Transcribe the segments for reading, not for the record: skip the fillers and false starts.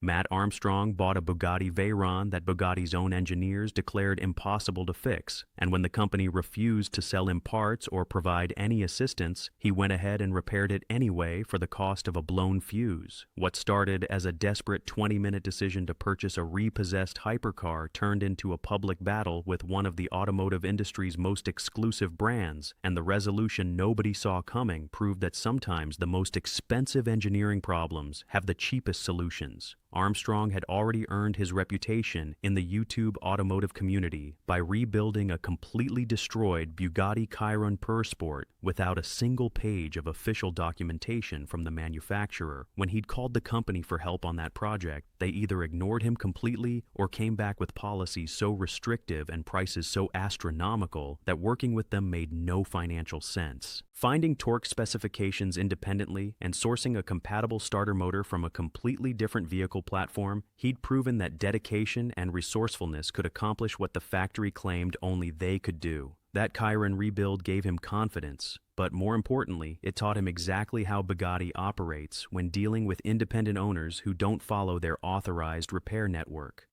Mat Armstrong bought a Bugatti Veyron that Bugatti's own engineers declared impossible to fix, and when the company refused to sell him parts or provide any assistance, he went ahead and repaired it anyway for the cost of a blown fuse. What started as a desperate 20-minute decision to purchase a repossessed hypercar turned into a public battle with one of the automotive industry's most exclusive brands, and the resolution nobody saw coming proved that sometimes the most expensive engineering problems have the cheapest solutions. Armstrong had already earned his reputation in the YouTube automotive community by rebuilding a completely destroyed Bugatti Chiron Pursport without a single page of official documentation from the manufacturer. When he'd called the company for help on that project, they either ignored him completely or came back with policies so restrictive and prices so astronomical that working with them made no financial sense. Finding torque specifications independently and sourcing a compatible starter motor from a completely different vehicle platform, he'd proven that dedication and resourcefulness could accomplish what the factory claimed only they could do. That Chiron rebuild gave him confidence, but more importantly, it taught him exactly how Bugatti operates when dealing with independent owners who don't follow their authorized repair network.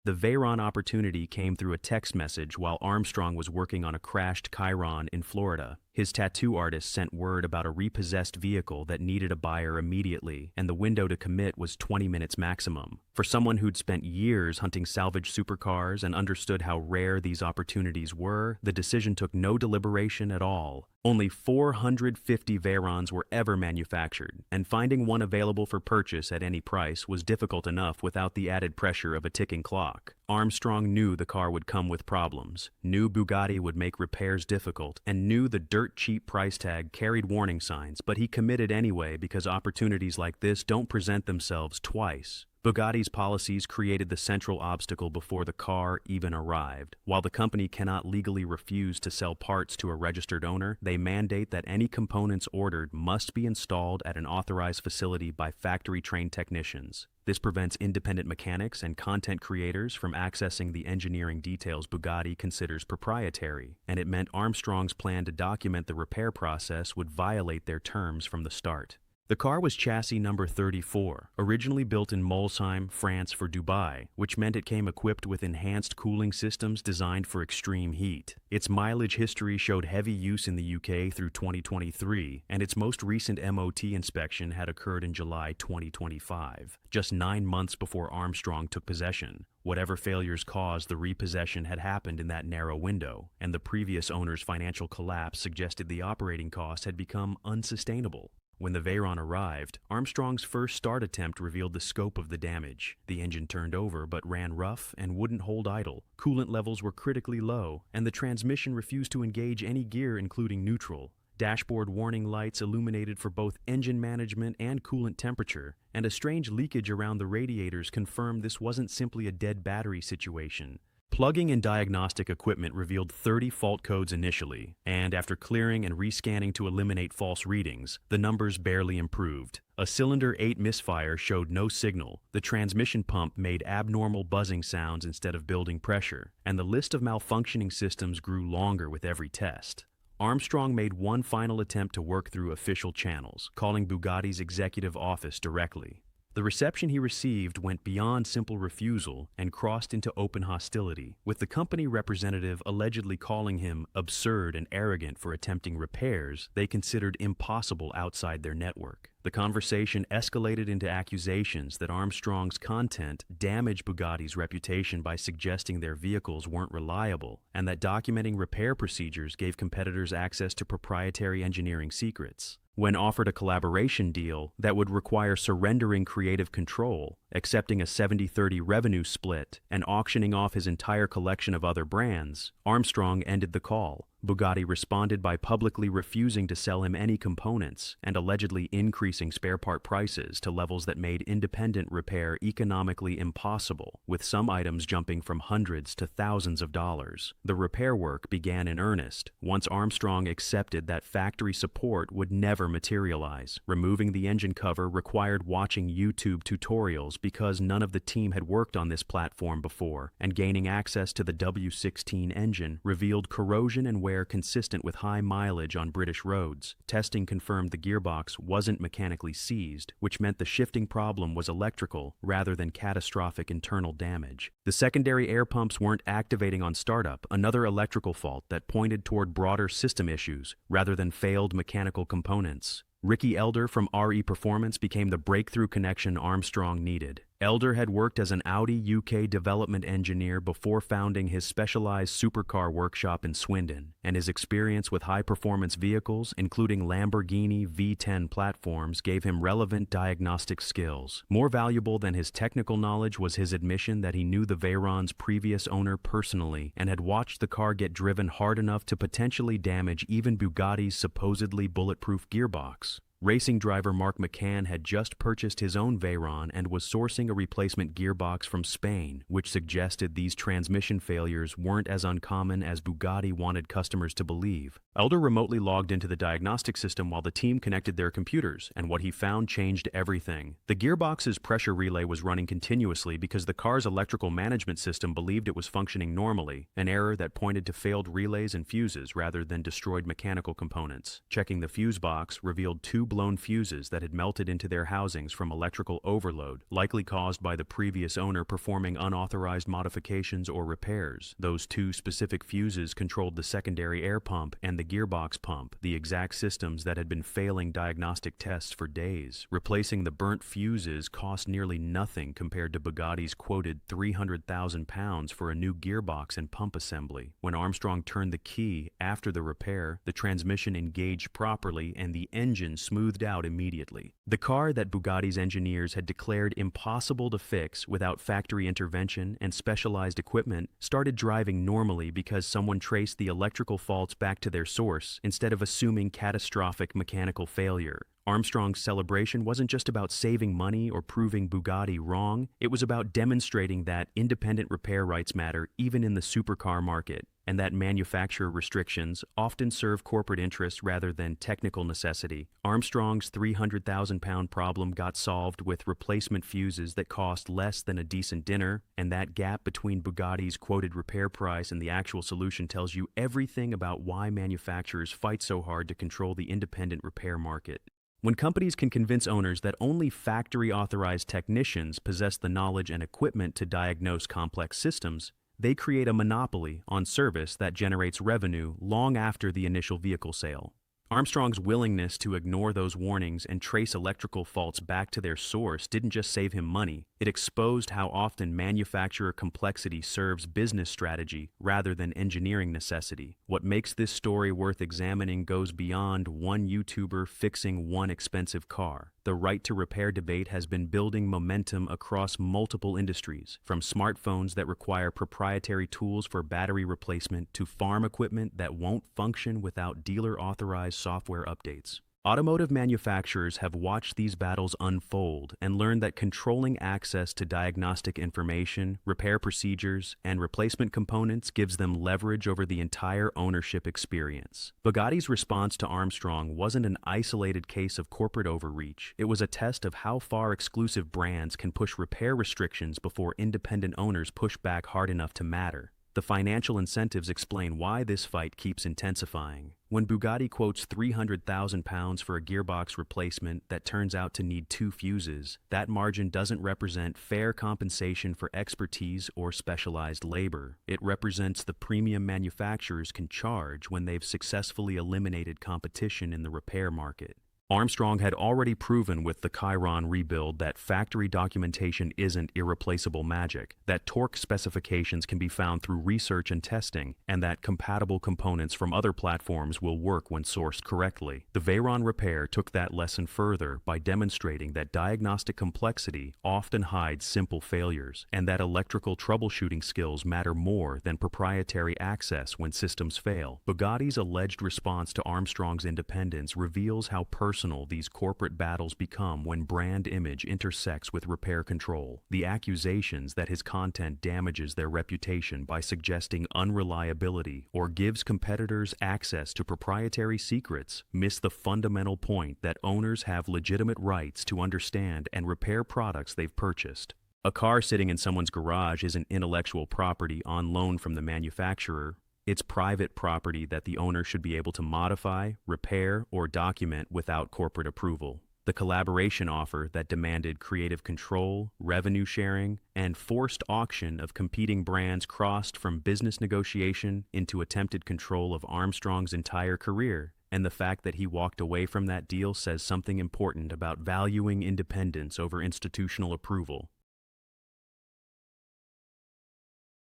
The Veyron opportunity came through a text message while Armstrong was working on a crashed Chiron in Florida. His tattoo artist sent word about a repossessed vehicle that needed a buyer immediately, and the window to commit was 20 minutes maximum. For someone who'd spent years hunting salvage supercars and understood how rare these opportunities were, the decision took no deliberation at all. Only 450 Veyrons were ever manufactured, and finding one available for purchase at any price was difficult enough without the added pressure of a ticking clock. Armstrong knew the car would come with problems, knew Bugatti would make repairs difficult, and knew the dirt-cheap price tag carried warning signs, but he committed anyway because opportunities like this don't present themselves twice. Bugatti's policies created the central obstacle before the car even arrived. While the company cannot legally refuse to sell parts to a registered owner, they mandate that any components ordered must be installed at an authorized facility by factory-trained technicians. This prevents independent mechanics and content creators from accessing the engineering details Bugatti considers proprietary, and it meant Armstrong's plan to document the repair process would violate their terms from the start. The car was chassis number 34, originally built in Molsheim, France for Dubai, which meant it came equipped with enhanced cooling systems designed for extreme heat. Its mileage history showed heavy use in the UK through 2023, and its most recent MOT inspection had occurred in July 2025, just 9 months before Armstrong took possession. Whatever failures caused the repossession had happened in that narrow window, and the previous owner's financial collapse suggested the operating cost had become unsustainable. When the Veyron arrived, Armstrong's first start attempt revealed the scope of the damage. The engine turned over but ran rough and wouldn't hold idle. Coolant levels were critically low, and the transmission refused to engage any gear including neutral. Dashboard warning lights illuminated for both engine management and coolant temperature, and a strange leakage around the radiators confirmed this wasn't simply a dead battery situation. Plugging in diagnostic equipment revealed 30 fault codes initially, and after clearing and rescanning to eliminate false readings, the numbers barely improved. A cylinder 8 misfire showed no signal, the transmission pump made abnormal buzzing sounds instead of building pressure, and the list of malfunctioning systems grew longer with every test. Armstrong made one final attempt to work through official channels, calling Bugatti's executive office directly. The reception he received went beyond simple refusal and crossed into open hostility, with the company representative allegedly calling him absurd and arrogant for attempting repairs they considered impossible outside their network. The conversation escalated into accusations that Armstrong's content damaged Bugatti's reputation by suggesting their vehicles weren't reliable, and that documenting repair procedures gave competitors access to proprietary engineering secrets. When offered a collaboration deal that would require surrendering creative control, accepting a 70-30 revenue split, and auctioning off his entire collection of other brands, Armstrong ended the call. Bugatti responded by publicly refusing to sell him any components and allegedly increasing spare part prices to levels that made independent repair economically impossible, with some items jumping from hundreds to thousands of dollars. The repair work began in earnest once Armstrong accepted that factory support would never materialize. Removing the engine cover required watching YouTube tutorials because none of the team had worked on this platform before, and gaining access to the W16 engine revealed corrosion and wear consistent with high mileage on British roads. Testing confirmed the gearbox wasn't mechanically seized, which meant the shifting problem was electrical rather than catastrophic internal damage. The secondary air pumps weren't activating on startup, another electrical fault that pointed toward broader system issues rather than failed mechanical components. Ricky Elder from RE Performance became the breakthrough connection Armstrong needed. Elder had worked as an Audi UK development engineer before founding his specialized supercar workshop in Swindon, and his experience with high-performance vehicles, including Lamborghini V10 platforms, gave him relevant diagnostic skills. More valuable than his technical knowledge was his admission that he knew the Veyron's previous owner personally and had watched the car get driven hard enough to potentially damage even Bugatti's supposedly bulletproof gearbox. Racing driver Mark McCann had just purchased his own Veyron and was sourcing a replacement gearbox from Spain, which suggested these transmission failures weren't as uncommon as Bugatti wanted customers to believe. Elder remotely logged into the diagnostic system while the team connected their computers, and what he found changed everything. The gearbox's pressure relay was running continuously because the car's electrical management system believed it was functioning normally, an error that pointed to failed relays and fuses rather than destroyed mechanical components. Checking the fuse box revealed two blown fuses that had melted into their housings from electrical overload, likely caused by the previous owner performing unauthorized modifications or repairs. Those two specific fuses controlled the secondary air pump and the gearbox pump, the exact systems that had been failing diagnostic tests for days. Replacing the burnt fuses cost nearly nothing compared to Bugatti's quoted £300,000 for a new gearbox and pump assembly. When Armstrong turned the key after the repair, the transmission engaged properly and the engine smoothed out immediately. The car that Bugatti's engineers had declared impossible to fix without factory intervention and specialized equipment started driving normally because someone traced the electrical faults back to their source instead of assuming catastrophic mechanical failure. Armstrong's celebration wasn't just about saving money or proving Bugatti wrong, it was about demonstrating that independent repair rights matter even in the supercar market, and that manufacturer restrictions often serve corporate interests rather than technical necessity. Armstrong's £300,000 problem got solved with replacement fuses that cost less than a decent dinner, and that gap between Bugatti's quoted repair price and the actual solution tells you everything about why manufacturers fight so hard to control the independent repair market. When companies can convince owners that only factory-authorized technicians possess the knowledge and equipment to diagnose complex systems, they create a monopoly on service that generates revenue long after the initial vehicle sale. Armstrong's willingness to ignore those warnings and trace electrical faults back to their source didn't just save him money, it exposed how often manufacturer complexity serves business strategy rather than engineering necessity. What makes this story worth examining goes beyond one YouTuber fixing one expensive car. The right to repair debate has been building momentum across multiple industries, from smartphones that require proprietary tools for battery replacement to farm equipment that won't function without dealer-authorized software updates. Automotive manufacturers have watched these battles unfold and learned that controlling access to diagnostic information, repair procedures, and replacement components gives them leverage over the entire ownership experience. Bugatti's response to Armstrong wasn't an isolated case of corporate overreach. It was a test of how far exclusive brands can push repair restrictions before independent owners push back hard enough to matter. The financial incentives explain why this fight keeps intensifying. When Bugatti quotes £300,000 for a gearbox replacement that turns out to need two fuses, that margin doesn't represent fair compensation for expertise or specialized labor. It represents the premium manufacturers can charge when they've successfully eliminated competition in the repair market. Armstrong had already proven with the Chiron rebuild that factory documentation isn't irreplaceable magic, that torque specifications can be found through research and testing, and that compatible components from other platforms will work when sourced correctly. The Veyron repair took that lesson further by demonstrating that diagnostic complexity often hides simple failures, and that electrical troubleshooting skills matter more than proprietary access when systems fail. Bugatti's alleged response to Armstrong's independence reveals how personal personal these corporate battles become when brand image intersects with repair control. The accusations that his content damages their reputation by suggesting unreliability or gives competitors access to proprietary secrets miss the fundamental point that owners have legitimate rights to understand and repair products they've purchased. A car sitting in someone's garage isn't intellectual property on loan from the manufacturer. It's private property that the owner should be able to modify, repair, or document without corporate approval. The collaboration offer that demanded creative control, revenue sharing, and forced auction of competing brands crossed from business negotiation into attempted control of Armstrong's entire career, and the fact that he walked away from that deal says something important about valuing independence over institutional approval.